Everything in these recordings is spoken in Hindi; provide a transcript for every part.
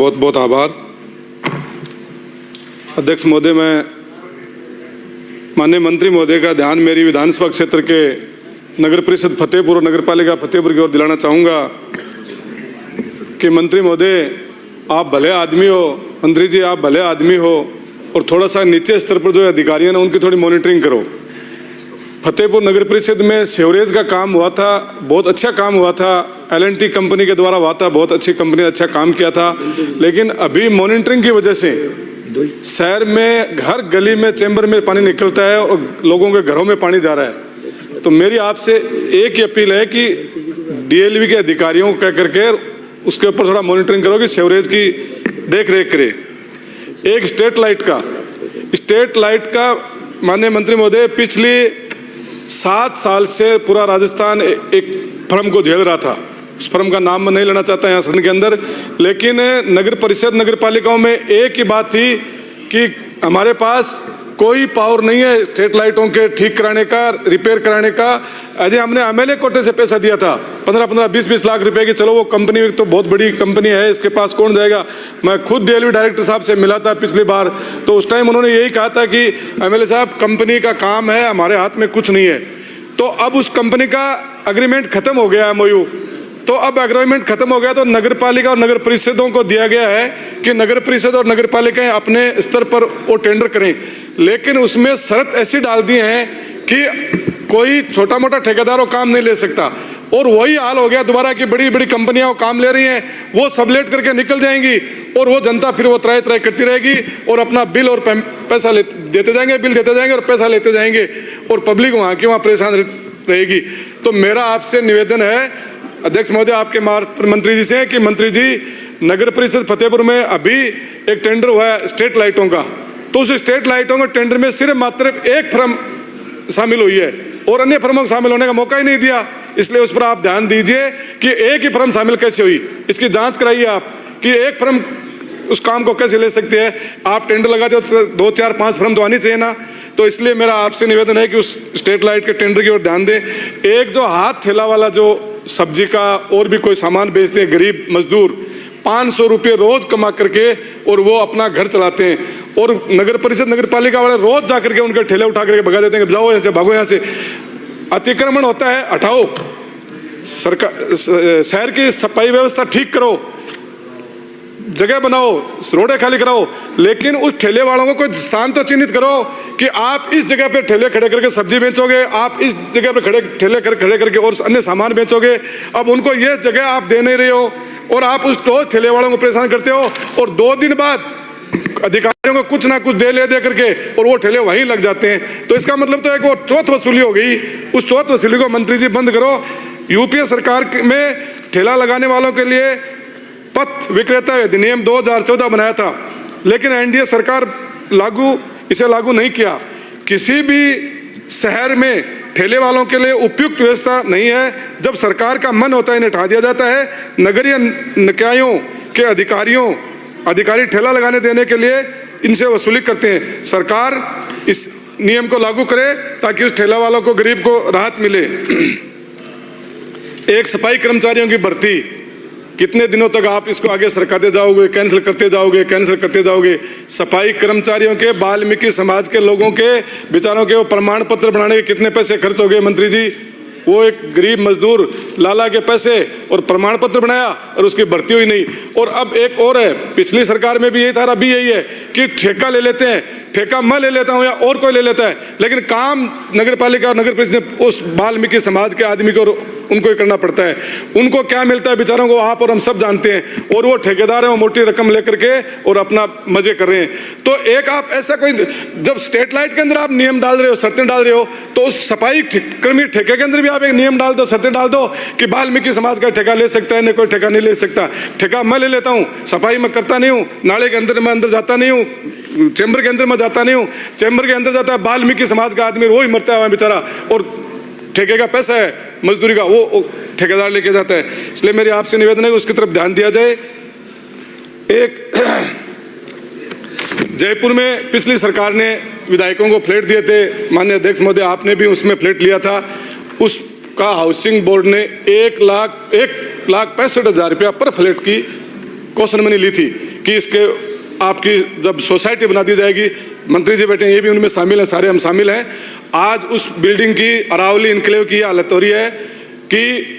बहुत बहुत आभार अध्यक्ष महोदय। मैं माननीय मंत्री महोदय का ध्यान मेरी विधानसभा क्षेत्र के नगर परिषद फतेहपुर और नगर पालिका फतेहपुर की ओर दिलाना चाहूँगा कि मंत्री महोदय आप भले आदमी हो, मंत्री जी आप भले आदमी हो, और थोड़ा सा नीचे स्तर पर जो अधिकारी हैं ना उनकी थोड़ी मॉनिटरिंग करो। फतेहपुर नगर परिषद में सीवरेज का काम हुआ था, बहुत अच्छा काम हुआ था, L&T कंपनी के द्वारा हुआ था, बहुत अच्छी कंपनी ने अच्छा काम किया था। लेकिन अभी मॉनिटरिंग की वजह से शहर में हर गली में चैम्बर में पानी निकलता है और लोगों के घरों में पानी जा रहा है। तो मेरी आपसे एक ही अपील है कि DLV के अधिकारियों को कह करके उसके ऊपर थोड़ा मॉनिटरिंग करो कि सीवरेज की देख रेख करे। एक स्ट्रीट लाइट का माननीय मंत्री महोदय पिछली 7 साल से पूरा राजस्थान एक फर्म को झेल रहा था। उस फर्म का नाम मैं नहीं लेना चाहता यहाँ सदन के अंदर, लेकिन नगर परिषद नगर पालिकाओं में एक ही बात थी कि हमारे पास कोई पावर नहीं है स्ट्रीट लाइटों के ठीक कराने का, रिपेयर कराने का। अजय हमने MLA कोटे से पैसा दिया था 15-15, 20-20 लाख रुपए की। चलो वो कंपनी तो बहुत बड़ी कंपनी है, इसके पास कौन जाएगा। मैं खुद DLV डायरेक्टर साहब से मिला था पिछली बार, तो उस टाइम उन्होंने यही कहा था कि MLA साहब कंपनी का काम है, हमारे हाथ में कुछ नहीं है। तो अब उस कंपनी का एग्रीमेंट खत्म हो गया, MOU। तो अब एग्रीमेंट खत्म हो गया तो नगर पालिका और नगर परिषदों को दिया गया है कि नगर परिषद और नगर पालिकाएं अपने स्तर पर वो टेंडर करें। लेकिन उसमें शर्त ऐसी डाल दी है कि कोई छोटा मोटा ठेकेदार वो काम नहीं ले सकता। और वही हाल हो गया दोबारा कि बड़ी बड़ी कंपनियां वो काम ले रही हैं, वो सबलेट करके निकल जाएंगी और वो जनता फिर वो त्राय करती रहेगी और अपना बिल और पैसा देते जाएंगे, बिल देते जाएंगे और पैसा लेते जाएंगे, और पब्लिक वहाँ की वहाँ परेशान रहेगी। तो मेरा आपसे निवेदन है अध्यक्ष महोदय आपके मंत्री जी से कि मंत्री जी नगर परिषद फतेहपुर में अभी एक टेंडर हुआ है स्ट्रीट लाइटों का, तो उस स्ट्रीट लाइटों के टेंडर में सिर्फ मात्र एक फर्म शामिल हुई है और अन्य फर्मों को शामिल होने का मौका ही नहीं दिया। इसलिए उस पर आप ध्यान दीजिए कि एक ही फर्म शामिल कैसे हुई, इसकी जांच कराइए आप कि एक फर्म उस काम को कैसे ले सकते हैं। आप टेंडर लगाते हो तो 2, 4, 5 फर्म तो आनी चाहिए ना। तो इसलिए मेरा आपसे निवेदन है कि उस स्ट्रीट लाइट के टेंडर की ओर ध्यान दें। एक जो हाथ ठेला वाला जो सब्जी का और भी कोई सामान बेचते हैं, गरीब मजदूर 500 रुपये रोज कमा करके और वो अपना घर चलाते हैं, और नगर परिषद नगर पालिका वाले रोज जा करके उनके ठेले उठा करके भगा देते हैं कि जाओ ऐसे भागो यहाँ से। अतिक्रमण होता है, हटाओ। सरकार शहर की सफाई व्यवस्था ठीक करो, जगह बनाओ, रोडें खाली कराओ, लेकिन उस ठेले वालों को कोई स्थान तो चिन्हित करो कि आप इस जगह पे ठेले खड़े करके सब्जी बेचोगे, आप इस जगह पे ठेले खड़े करके और अन्य सामान बेचोगे। अब उनको ये जगह आप दे नहीं रहे हो और आप उस रोज ठेले वालों को परेशान करते हो, और 2 दिन बाद अधिकारियों को कुछ ना कुछ दे करके और वो ठेले वहीं लग जाते हैं। तो इसका मतलब तो एक वो चौथ वसूली हो गई। उस चौथ वसूली को मंत्री जी बंद करो। UPA सरकार में ठेला लगाने वालों के लिए पथ विक्रेता अधिनियम 2014 बनाया था, लेकिन NDA सरकार इसे लागू नहीं किया। किसी भी शहर में ठेले वालों के लिए उपयुक्त व्यवस्था नहीं है। जब सरकार का मन होता है इन्हें हटा दिया जाता है। नगरीय निकायों के अधिकारी ठेला लगाने देने के लिए इनसे वसूली करते हैं। सरकार इस नियम को लागू करे ताकि उस ठेला वालों को, गरीब को राहत मिले। एक सफाई कर्मचारियों की भर्ती, कितने दिनों तक आप इसको आगे सरकाते जाओगे, कैंसिल करते जाओगे। सफाई कर्मचारियों के, वाल्मीकि समाज के लोगों के बेचारों के वो प्रमाण पत्र बनाने के कितने पैसे खर्च हो गए मंत्री जी। वो एक गरीब मजदूर लाला के पैसे और प्रमाण पत्र बनाया और उसकी भर्ती हुई नहीं। और अब एक और है, पिछली सरकार में भी यही था, अभी यही है कि ठेका ले लेते हैं। ठेका मैं ले लेता हूँ या और कोई ले लेता है, लेकिन काम नगर पालिका और नगर परिषद उस वाल्मीकि समाज के आदमी को उनको ही करना पड़ता है। उनको क्या मिलता है बेचारों को आप और हम सब जानते हैं, और वो ठेकेदार हैं, वो मोटी रकम लेकर के और अपना मजे कर रहे हैं। तो एक आप ऐसा कोई, जब स्ट्रीट लाइट के अंदर आप नियम डाल रहे हो, शर्तें डाल रहे हो, तो उस सफाई कर्मी ठेके के अंदर भी आप एक नियम डाल दो, शर्तें डाल दो कि वाल्मीकि समाज का ठेका ले सकता है, नहीं कोई ठेका नहीं ले सकता। ठेका मैं ले लेता हूँ, सफाई मैं करता नहीं हूँ, नाले के अंदर मैं अंदर जाता नहीं हूँ, चैम्बर के अंदर मैं जाता नहीं हूँ। चैम्बर के अंदर जाता है वाल्मीकि समाज का आदमी, वो ही मरता है बेचारा, और ठेके का पैसा है मजदूरी का वो ठेकेदार लेके जाता है। इसलिए मेरी आपसे निवेदन है कि उसकी तरफ ध्यान दिया जाए। एक जयपुर में पिछली सरकार ने विधायकों को फ्लैट दिए थे, माननीय अध्यक्ष महोदय आपने भी उसमें फ्लैट लिया था। उसका हाउसिंग बोर्ड ने 1,65,000 रुपया पर फ्लैट की कॉशन मनी ली थी कि इसके आपकी जब सोसाइटी बना दी जाएगी, मंत्री जी बैठे हैं, ये भी उनमें शामिल हैं, सारे हम शामिल हैं। आज उस बिल्डिंग की, अरावली इनक्लेव की हालत हो रही है कि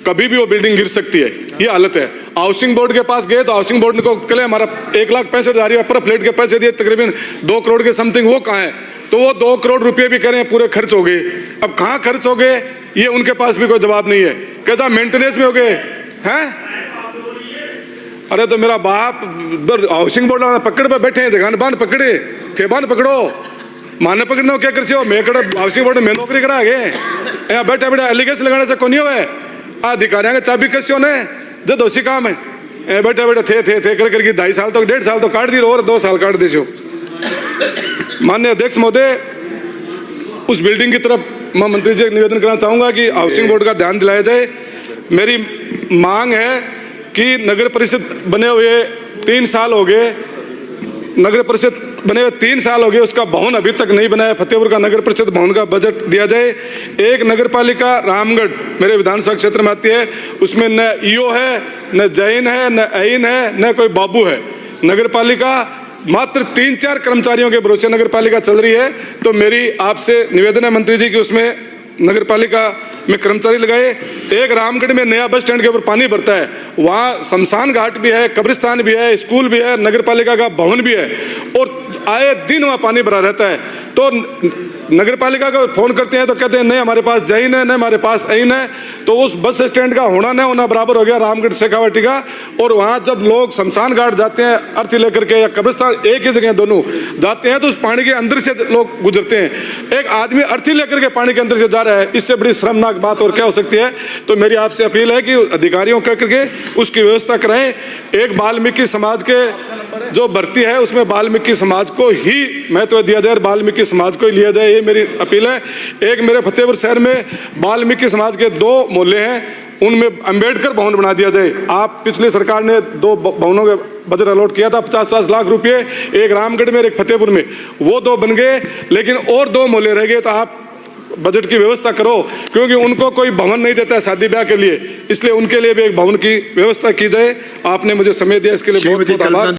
कभी भी वो बिल्डिंग गिर सकती है, ये हालत है। हाउसिंग बोर्ड के पास गए तो हाउसिंग बोर्ड को कल हमारा 1,65,000 पर फ्लैट के पैसे दिए, तकरीबन 2 करोड़ के समथिंग, वो कहाँ है? तो वो 2 करोड़ रुपए भी करें, पूरे खर्च हो गए। अब कहाँ खर्च हो गए ये उनके पास भी कोई जवाब नहीं है। कैसा मेंटेनेंस में हो गए हैं? अरे तो मेरा बाप हाउसिंग बोर्ड पकड़ पे बैठे हैं, जगह बांध पकड़े थे, बांध पकड़ो, माने पकड़ना क्या कर हो? मैं कड़ा हाउसिंग बोर्ड में नौकरी करा गए यहाँ बैठे बैठे एलिगेशन लगाने से कौन हुआ है? अधिकारियों का चाबी कैसे होने जो दोषी काम है, बैठे बैठे थे कर करके 2.5 साल तो 1.5 साल तो काट दी, और 2 साल काट दे। माननीय अध्यक्ष महोदय, उस बिल्डिंग की तरफ मैं मंत्री जी निवेदन करना चाहूंगा कि हाउसिंग बोर्ड का ध्यान दिलाया जाए। मेरी मांग है कि नगर परिषद बने हुए 3 साल हो गए, नगर परिषद बने हुए 3 साल हो गए, उसका भवन अभी तक नहीं बनाया। फतेहपुर का नगर परिषद भवन का बजट दिया जाए। एक नगर पालिका रामगढ़ मेरे विधानसभा क्षेत्र में आती है, उसमें न ईओ है, न जैन है, न ऐन है, न कोई बाबू है। नगर पालिका मात्र 3-4 कर्मचारियों के भरोसे नगर पालिका चल रही है। तो मेरी आपसे निवेदन है मंत्री जी कि उसमें नगर पालिका में कर्मचारी लगाए। एक रामगढ़ में नया बस स्टैंड के ऊपर पानी भरता है, वहाँ शमशान घाट भी है, कब्रिस्तान भी है, स्कूल भी है, नगर पालिका का भवन भी है, और आए दिन वहाँ पानी भरा रहता है। तो नगर पालिका को फोन करते हैं तो कहते हैं नहीं हमारे पास जैन है, नहीं हमारे पास ऐन है। तो उस बस स्टैंड का होना न होना बराबर हो गया रामगढ़ शेखावाटी का। और वहाँ जब लोग शमशान घाट जाते हैं अर्थी लेकर के, या कब्रिस्तान, एक ही जगह दोनों जाते हैं, तो उस पानी के अंदर से लोग गुजरते हैं। एक आदमी अर्थी लेकर के पानी के अंदर से जा रहा है, इससे बड़ी शर्मनाक बात और क्या हो सकती है? तो मेरी आपसे अपील है कि अधिकारियों कह करके उसकी व्यवस्था कराएं। एक वाल्मीकि समाज के जो भर्ती है उसमें वाल्मीकि समाज को ही महत्व दिया जाए, वाल्मीकि समाज को ही लिया जाए, ये मेरी अपील है। एक मेरे फतेहपुर शहर में वाल्मीकि समाज के 2 मोहल्ले हैं, उनमें अंबेडकर भवन बना दिया जाए। आप पिछली सरकार ने 2 भवनों के बजट अलॉट किया था 50-50 लाख रुपए, एक रामगढ़ में, एक फतेहपुर में, वो 2 बन गए, लेकिन और 2 मोहल्ले रह गए। तो आप बजट की व्यवस्था करो, क्योंकि उनको कोई भवन नहीं देता है शादी ब्याह के लिए, इसलिए उनके लिए भी एक भवन की व्यवस्था की जाए। आपने मुझे समय दिया, इसके लिए बहुत बहुत आभार।